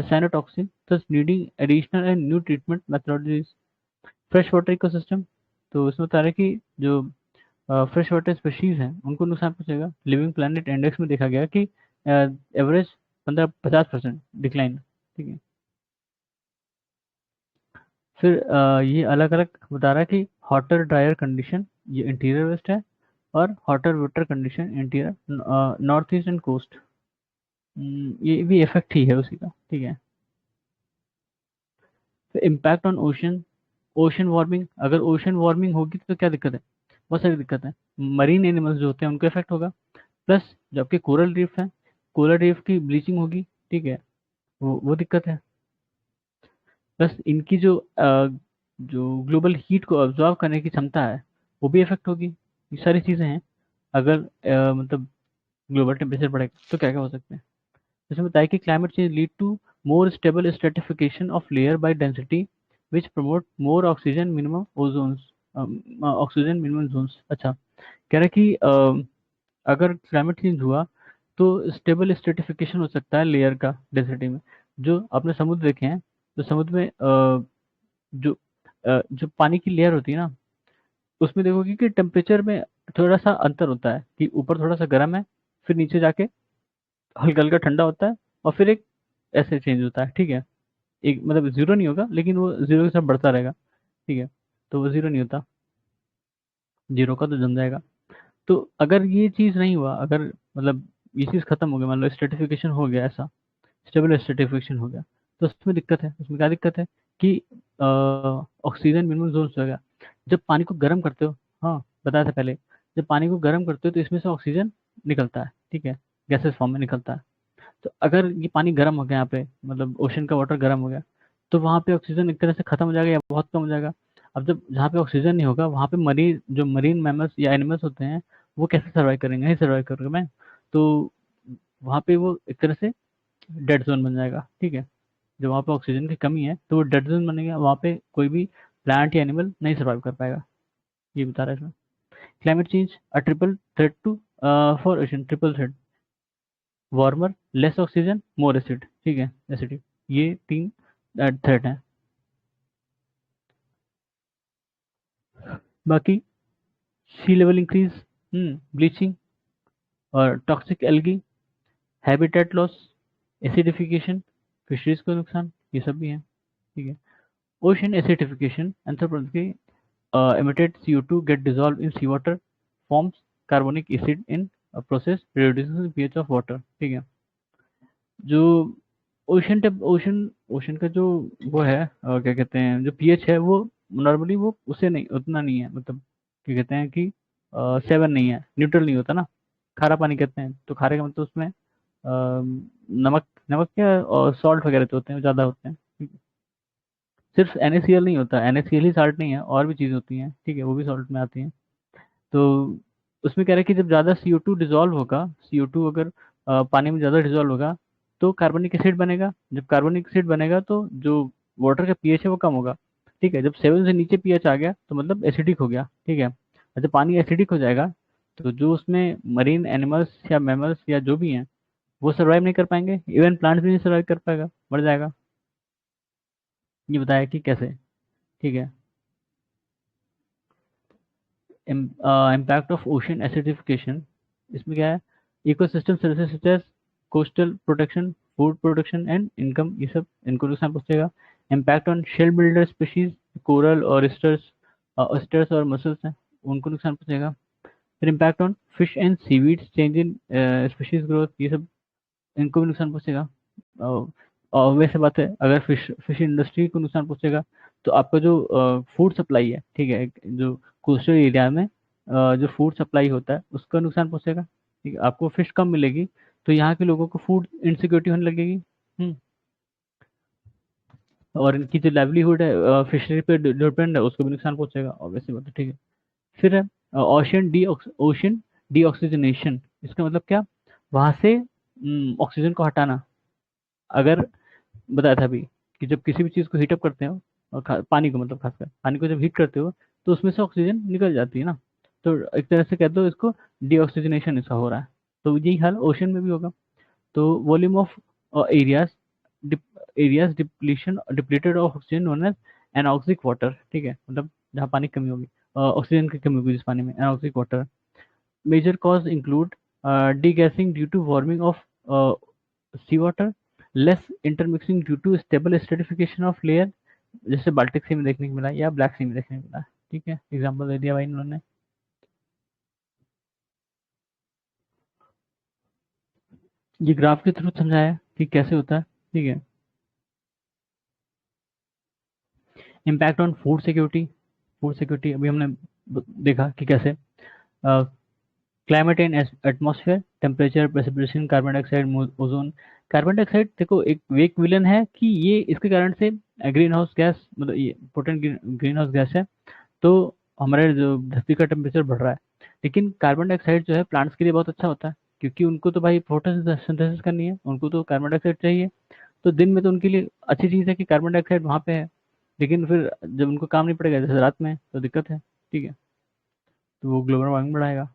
cyanotoxin, thus needing additional and new treatment methodologies. Fresh water ecosystem, तो इसमें बता रहे हैं कि जो fresh water species हैं उनको नुकसान पहुंचेगा। लिविंग प्लानट इंडेक्स में देखा गया कि एवरेज 15-50% डिक्लाइन। ठीक है। फिर ये अलग अलग बता रहा है कि हॉटर ड्रायर कंडीशन, ये इंटीरियर वेस्ट है, और hotter wetter condition interior north east and coast, ये भी इफेक्ट ही है उसी का। ठीक है। फिर impact on ocean, ocean warming, अगर ओशन वार्मिंग होगी तो क्या दिक्कत है? बहुत सारी दिक्कत है। मरीन एनिमल्स जो होते हैं उनको इफेक्ट होगा, प्लस जो आपके कोरल रीफ है, कोरल रीफ की ब्लीचिंग होगी। ठीक है, वो दिक्कत है। प्लस इनकी जो ग्लोबल हीट को ऑब्जॉर्व करने की क्षमता है वो भी इफेक्ट होगी। ये सारी चीज़ें हैं। अगर मतलब ग्लोबल टेम्परेचर बढ़ेगा तो क्या क्या हो सकते हैं? जैसे बताया कि climate change lead to more stable stratification of layer by density which promote more oxygen minimum ozones, oxygen minimum zones. अच्छा, कह रहे हैं कि अगर क्लाइमेट चेंज हुआ तो स्टेबल स्ट्रेटिफिकेशन हो सकता है लेयर का डेंसिटी में। जो आपने समुद्र देखे हैं, तो समुद्र में जो पानी की लेयर होती है ना, उसमें देखोगे कि टेम्परेचर में थोड़ा सा अंतर होता है, कि ऊपर थोड़ा सा गर्म है, फिर नीचे जाके हल्का हल्का ठंडा होता है, और फिर एक ऐसे चेंज होता है, ठीक है। एक मतलब जीरो नहीं होगा, लेकिन वो जीरो के साथ बढ़ता रहेगा, ठीक है। तो वो जीरो नहीं होता, जीरो का तो जम जाएगा। तो अगर ये चीज़ नहीं हुआ, अगर मतलब ये चीज़ खत्म हो गया, मान लो स्ट्रेटिफिकेशन हो गया, ऐसा स्टेबल स्ट्रेटिफिकेशन हो गया, तो उसमें दिक्कत है। उसमें क्या दिक्कत है कि ऑक्सीजन मिनिमम जोन हो गया। जब पानी को गर्म करते हो, हाँ बताया था पहले, जब पानी को गर्म करते हो तो इसमें से ऑक्सीजन निकलता है, ठीक है, गैसेस फॉर्म में निकलता है। तो अगर ये पानी गर्म हो गया, यहाँ पे मतलब ओशन का वाटर गर्म हो गया, तो वहाँ पे ऑक्सीजन एक तरह से खत्म हो जाएगा या बहुत कम हो जाएगा। अब जब जहाँ पे ऑक्सीजन नहीं होगा, वहाँ पे मरीन मैमल्स या एनिमल्स होते हैं, वो कैसे सर्वाइव करेंगे? नहीं सर्वाइव करेंगे मैं। तो वहाँ पे वो एक तरह से डेड जोन बन जाएगा, ठीक है। जब वहाँ पे ऑक्सीजन की कमी है तो वो डेड जोन बनेगा, वहाँ पे कोई भी प्लांट या एनिमल नहीं सर्वाइव कर पाएगा। ये बता रहा है इसमें। Climate change a triple threat to for ocean, triple threat, warmer, less oxygen, more acid, ठीक है, एसिडिक, ये तीन थ्रेट हैं। बाकी सी लेवल इंक्रीज, ब्लीचिंग और toxic algae, habitat loss, acidification, fisheries को नुकसान, ये सब भी है, ठीक है। Ocean acidification, anthropogenic emitted CO2 get dissolved in seawater, forms carbonic acid in a process, reduces pH of water, ठीक है। जो ओशन ओशन का जो वो है, क्या कहते हैं, जो पीएच है वो नॉर्मली वो उसे नहीं, उतना नहीं है, मतलब क्या कहते हैं कि 7 नहीं है, न्यूट्रल नहीं होता ना। खारा पानी कहते हैं, तो खारे का मतलब उसमें नमक, नमक क्या और सॉल्ट वगैरह तो होते हैं, ज़्यादा होते हैं, ठीक है? सिर्फ NaCl नहीं होता, NaCl ही साल्ट नहीं है, और भी चीज़ें होती हैं, ठीक है, वो भी सॉल्ट में आती हैं। तो उसमें कह रहे हैं कि जब ज़्यादा CO2 डिजॉल्व होगा, CO2 अगर पानी में ज़्यादा डिजॉल्व होगा, तो कार्बनिक एसिड बनेगा। जब कार्बनिक एसिड बनेगा तो जो वाटर का पीएच है वो कम होगा, ठीक है। जब 7 से नीचे पीएच आ गया तो मतलब एसिडिक हो गया, ठीक है। और जब पानी एसिडिक हो जाएगा, तो जो उसमें मरीन एनिमल्स या मैमल्स या जो भी हैं, वो सर्वाइव नहीं कर पाएंगे, इवन प्लांट्स भी नहीं सर्वाइव कर पाएगा, मर जाएगा। ये बताया कि कैसे, ठीक है। इम्पैक्ट ऑफ ओशन एसिडिफिकेशन, इसमें क्या है, ecosystem services such as coastal protection, food production and income, ये सब इनको नुकसान पहुंचेगा। Impact on shell builder species, coral और स्टर्स और मसल्स हैं, उनको नुकसान पहुंचेगा। फिर impact on fish and seaweeds, change in species growth, ये सब इनको भी नुकसान पहुंचेगा। और वैसे बात है, अगर फिश फिश इंडस्ट्री को नुकसान पहुंचेगा, तो आपका जो फूड सप्लाई है, ठीक है, जो कोस्टल एरिया में जो फूड सप्लाई होता है उसका नुकसान पहुंचेगा, ठीक है। आपको फिश कम मिलेगी, तो यहाँ के लोगों को फूड इनसिक्योरिटी होने लगेगी। हम्म। और इनकी जो लाइवलीहुड है फिशरी पे डिपेंड है, उसको भी नुकसान पहुंचेगा, और वैसे बात है, ठीक है। फिर है ओशन डीऑक्सीजनेशन, इसका मतलब क्या, वहां से ऑक्सीजन को हटाना। अगर बताया था अभी कि जब किसी भी चीज़ को हीटअप करते हो, और पानी को, मतलब खासकर पानी को जब हीट करते हो, तो उसमें से ऑक्सीजन निकल जाती है ना। तो एक तरह से कह दो इसको, डीऑक्सीजनेशन इसका हो रहा है। तो यही हाल ओशन में भी होगा। तो volume of areas areas depletion depleted of oxygen known as anoxic water, ठीक है, मतलब जहाँ पानी की कमी होगी, ऑक्सीजन की कमी होगी जिस पानी में, anoxic water. Major cause include degassing due to warming of seawater, less intermixing due to stable stratification of layer, जैसे बाल्टिक सी में देखने को मिला या ब्लैक सी में देखने को मिला, ठीक है, एग्जाम्पल दे दिया भाई इन्होंने। ये ग्राफ के थ्रू समझाया कि कैसे होता है, ठीक है। Impact on food security, food security अभी हमने देखा कि कैसे, climate and atmosphere, temperature, precipitation, carbon dioxide, ozone. Carbon dioxide देखो एक विलन है कि ये इसके कारण से ग्रीन हाउस गैस, मतलब ये पोटेंट ग्रीन हाउस गैस है, तो हमारे जो धरती का टेम्परेचर बढ़ रहा है। लेकिन कार्बन डाइऑक्साइड जो है प्लांट्स के लिए बहुत अच्छा होता है, क्योंकि उनको तो भाई फोटोसिंथेसिस करनी है, उनको तो कार्बन डाइऑक्साइड चाहिए। तो दिन में तो उनके लिए अच्छी चीज़ है कि कार्बन डाइऑक्साइड वहाँ पे है, लेकिन फिर जब उनको काम नहीं पड़ेगा, जैसे रात में, तो दिक्कत है, ठीक है। तो वो ग्लोबल वार्मिंग बढ़ाएगा।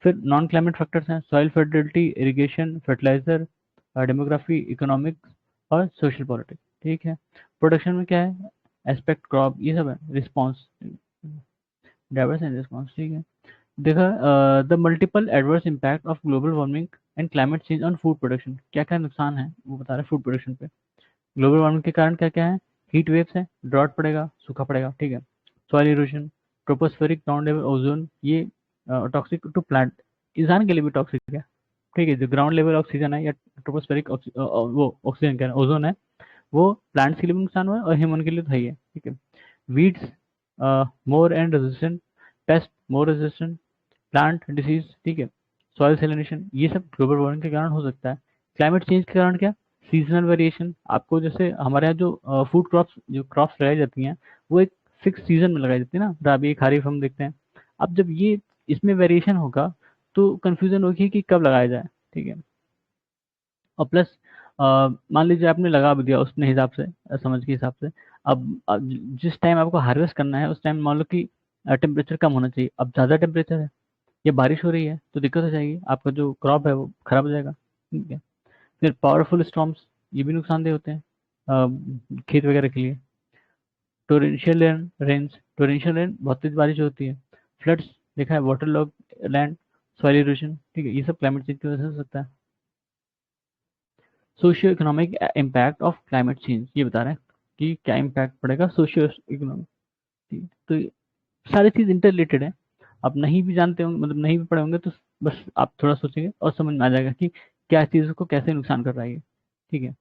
फिर नॉन क्लाइमेट फैक्टर्स हैं, soil fertility, irrigation, fertilizer, demography, economics और सोशल पॉलिटिक्स, ठीक है। प्रोडक्शन में क्या है, एस्पेक्ट क्रॉप, ये सब है। रिस्पॉन्स, डाइवर्स एंड रिस्पॉन्स, ठीक है। देखा the multiple adverse impact of global warming and climate change on food production, क्या क्या नुकसान है वो बता रहे हैं फूड प्रोडक्शन पे। ग्लोबल वार्मिंग के कारण क्या क्या है, हीट वेव्स है, ड्रॉट पड़ेगा, सूखा पड़ेगा, ठीक है। Soil erosion, tropospheric ground level ozone, ये टॉक्सिक टू प्लांट, इंसान के लिए भी टॉक्सिक है, ठीक है। जो ग्राउंड लेवल ऑक्सीजन है या ट्रोपोस्फेरिक वो ऑक्सीजन कह रहे हैं, ओजोन है, वो प्लांट्स के लिए भी नुकसान हुआ है और ह्यूमन के लिए तो है ही है, ठीक है। Weeds more and resistant, paste more resistant, plant disease, ठीक है। सॉइल सेलिनेशन, ये सब ग्लोबल वार्मिंग के कारण हो सकता है। क्लाइमेट चेंज के कारण क्या, सीजनल वेरिएशन, आपको जैसे हमारे यहाँ जो फूड क्रॉप्स, जो क्रॉप्स लगाई जाती हैं, वो एक फिक्स सीजन में लगाई जाती है ना, रबी खरीफ हम देखते हैं। अब जब ये इसमें वेरिएशन होगा तो कंफ्यूजन होगी कि कब लगाया जाए, ठीक है। और प्लस मान लीजिए आपने लगा भी दिया उसने हिसाब से, समझ के हिसाब से। अब जिस टाइम आपको हार्वेस्ट करना है उस टाइम मान लो कि टेम्परेचर कम होना चाहिए, अब ज़्यादा टेम्परेचर है या बारिश हो रही है तो दिक्कत हो जाएगी, आपका जो क्रॉप है वो खराब हो जाएगा, ठीक है। फिर पावरफुल स्टॉर्म्स, ये भी नुकसानदेह होते हैं खेत वगैरह के लिए। टोरेंशियल रेन्स, टोरेंशियल रेन बहुत तेज बारिश होती है। फ्लड्स देखा है, water log land, soil erosion, ठीक है, ये सब क्लाइमेट चेंज की वजह से हो सकता है। Socio economic impact of climate change, ये बता रहे हैं कि क्या इम्पैक्ट पड़ेगा सोशियो इकोनॉमिक। तो ये सारी चीज इंटर रिलेटेड है। आप नहीं भी जानते होंगे, मतलब नहीं भी पढ़े होंगे तो बस आप थोड़ा सोचेंगे और समझ में आ जाएगा कि क्या चीज़ को कैसे नुकसान कर रहा है ये, ठीक है।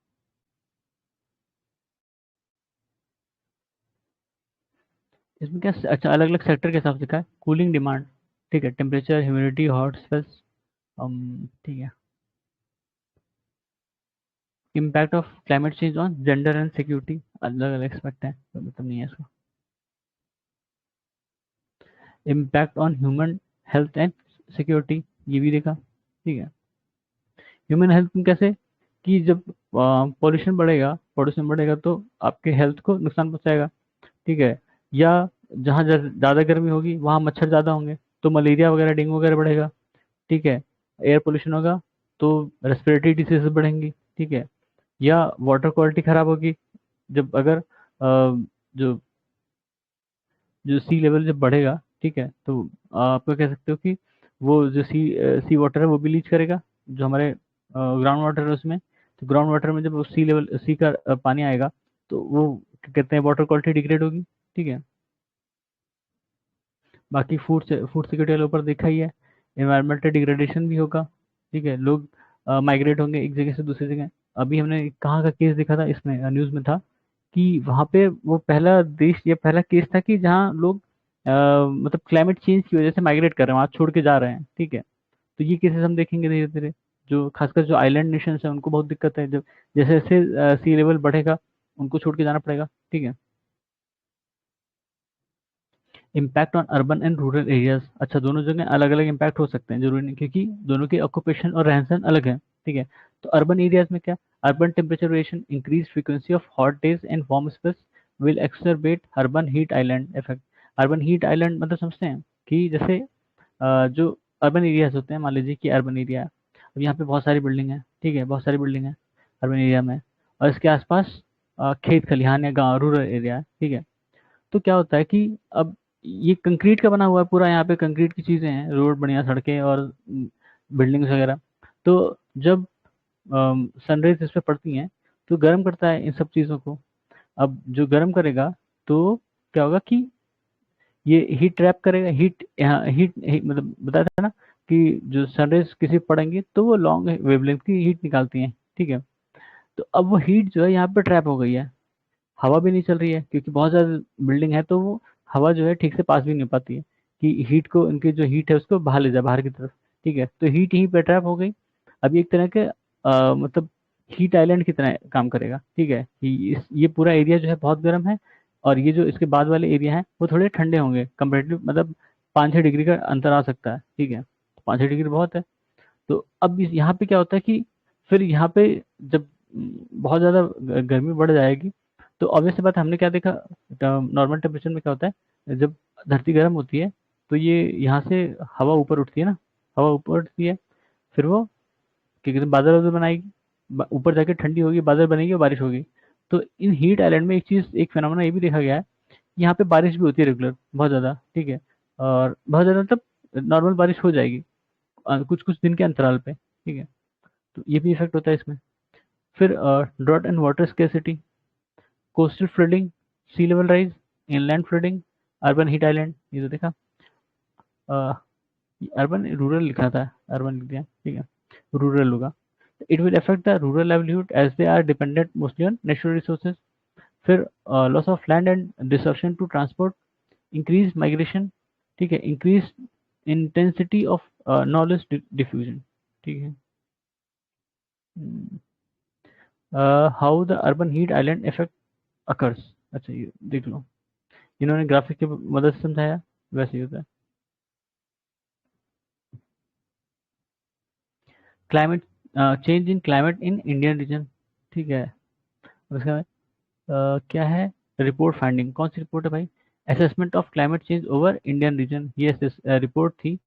इसमें क्या, अच्छा, अलग अलग सेक्टर के हिसाब से क्या है, कूलिंग डिमांड, ठीक है, टेम्परेचर, ह्यूमिडिटी, हॉट स्पेल्स, ठीक है। Impact of climate change on gender and security, अलग अलग एक्सपेक्ट है, कोई मतलब नहीं है इसका। Impact on human health and security, ये भी देखा, ठीक है। ह्यूमन हेल्थ में कैसे, कि जब पॉल्यूशन बढ़ेगा तो आपके हेल्थ को नुकसान पहुंचाएगा, ठीक है। या जहाँ ज़्यादा गर्मी होगी वहाँ मच्छर ज़्यादा होंगे तो मलेरिया वगैरह, डेंगू वगैरह बढ़ेगा, ठीक है। एयर पोल्यूशन होगा तो रेस्पिरेटरी डिसीज बढ़ेंगी, ठीक है। या वाटर क्वालिटी खराब होगी, जब अगर जो जो सी लेवल जब बढ़ेगा, ठीक है, तो आप कह सकते हो कि वो जो सी वाटर है वो भी लीच करेगा, जो हमारे ग्राउंड वाटर है उसमें। तो ग्राउंड वाटर में जब सी लेवल, सी का पानी आएगा तो वो क्या कहते हैं, वाटर क्वालिटी डिग्रेड होगी, ठीक है। बाकी फूड सिक्योरिटी वाले ऊपर देखा ही है। एनवायरमेंटल डिग्रेडेशन भी होगा, ठीक है, लोग माइग्रेट होंगे एक जगह से दूसरी जगह। अभी हमने कहाँ का केस देखा था, इसमें न्यूज़ में था कि वहाँ पे वो पहला देश या पहला केस था कि जहाँ लोग मतलब क्लाइमेट चेंज की वजह से माइग्रेट कर रहे हैं, वहाँ छोड़ के जा रहे हैं, ठीक है। तो ये केसेस हम देखेंगे धीरे धीरे, जो खासकर जो आइलैंड नेशंस है उनको बहुत दिक्कत है, जब जैसे जैसे सी लेवल बढ़ेगा उनको छोड़ के जाना पड़ेगा, ठीक है। Impact on urban and rural areas, अच्छा, दोनों जगह अलग अलग इम्पैक्ट हो सकते हैं, जरूरी नहीं, क्योंकि दोनों के ऑक्यूपेशन और रहन सहन अलग है, ठीक है। तो अर्बन एरियाज में क्या, urban temperature variation, increase frequency of hot days and warm spells will exacerbate urban heat island effect. Urban heat island मतलब समझते हैं कि जैसे जो अर्बन एरियाज होते हैं, मान लीजिए कि अर्बन एरिया है, अब यहाँ पे बहुत सारी बिल्डिंग है, ठीक है, बहुत सारी बिल्डिंग है अर्बन एरिया में, और इसके आसपास खेत खलिहान या गाँव, रूरल एरिया है, ठीक है। तो क्या होता है कि अब ये कंक्रीट का बना हुआ है पूरा, यहाँ पे कंक्रीट की चीजें हैं, रोड, बढ़िया सड़कें और बिल्डिंग्स वगैरह। तो जब सनराइज इस पे पड़ती हैं तो गर्म करता है इन सब चीज़ों को। अब जो गर्म करेगा तो क्या होगा कि ये हीट ट्रैप करेगा, हीट यहाँ मतलब बताया था ना कि जो सनराइज किसी पे पड़ेंगे तो वो लॉन्ग वेवलेंथ की हीट निकालती हैं, ठीक है। तो अब वो हीट जो है यहाँ पे ट्रैप हो गई है, हवा भी नहीं चल रही है क्योंकि बहुत ज़्यादा बिल्डिंग है, तो वो हवा जो है ठीक से पास भी नहीं हो पाती है कि हीट को, इनकी जो हीट है उसको बाहर ले जाए, बाहर की तरफ, ठीक है। तो हीट यहीं पे ट्रैप हो गई। अभी एक तरह के मतलब हीट आइलैंड की तरह काम करेगा, ठीक है, कि ये पूरा एरिया जो है बहुत गर्म है, और ये जो इसके बाद वाले एरिया है वो थोड़े ठंडे होंगे कंपेरेटिव, मतलब 5-6 डिग्री का अंतर आ सकता है, ठीक है। 5-6 डिग्री बहुत है। तो अब यहाँ पे क्या होता है कि फिर यहाँ पे जब बहुत ज़्यादा गर्मी बढ़ जाएगी तो ऑब्वियस सी बात है, हमने क्या देखा, नॉर्मल टेम्परेचर में क्या होता है, जब धरती गर्म होती है तो ये यहाँ से हवा ऊपर उठती है ना, हवा ऊपर उठती है, फिर वो क्या कहते हैं, बादल वादल बनाएगी, ऊपर जाके ठंडी होगी, बादल बनेगी और बारिश होगी। तो इन हीट आइलैंड में एक फिनोमेना ये भी देखा गया है, यहाँ पे बारिश भी होती है रेगुलर, बहुत ज़्यादा, ठीक है, और बहुत ज़्यादा मतलब नॉर्मल बारिश हो जाएगी कुछ कुछ दिन के अंतराल पे, ठीक है, तो ये भी इफेक्ट होता है इसमें। फिर drought and water scarcity, coastal flooding, sea level rise, inland flooding, urban heat island, ये तो देखा। अर्बन रूरल लिखा था, अर्बन लिख दिया, ठीक है, रूरल होगा। It will affect the rural livelihood as they are dependent mostly on natural resources. फिर loss of land and disruption to transport, increase migration, ठीक है, increase intensity of knowledge diffusion, ठीक है। How the urban heat island effect occurs, अच्छा ये देख लो, इन्होंने graphic की मदद से समझाया, वैसे ही होता है। Climate change in climate in Indian reason, ठीक है, उसके बाद क्या है, रिपोर्ट फाइंडिंग, कौन सी रिपोर्ट है भाई, assessment of climate change over Indian reason, ये रिपोर्ट थी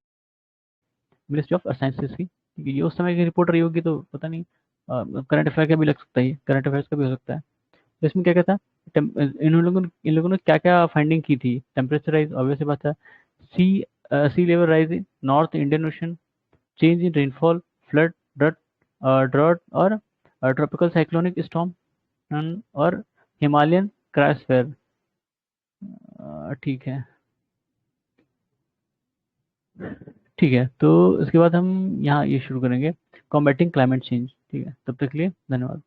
मिनिस्ट्री ऑफ साइंसेस की, ठीक है, ये उस समय की रिपोर्ट रही होगी तो पता नहीं, करंट अफेयर का भी लग सकता है, करंट अफेयर्स का भी हो सकता है। तो इसमें क्या कहता है, इन लोगों ने क्या क्या फाइंडिंग की थी, टेम्परेचर राइज, ऑब्वियस बात है, sea sea level rise in north Indian ocean, change in rainfall, flood, drought drought और ट्रॉपिकल साइक्लोनिक स्टॉर्म, और हिमालयन क्रायोस्फीयर, ठीक है, ठीक है, तो इसके बाद हम यहाँ ये शुरू करेंगे, कॉम्बैटिंग क्लाइमेट चेंज, ठीक है, तब तक के लिए धन्यवाद।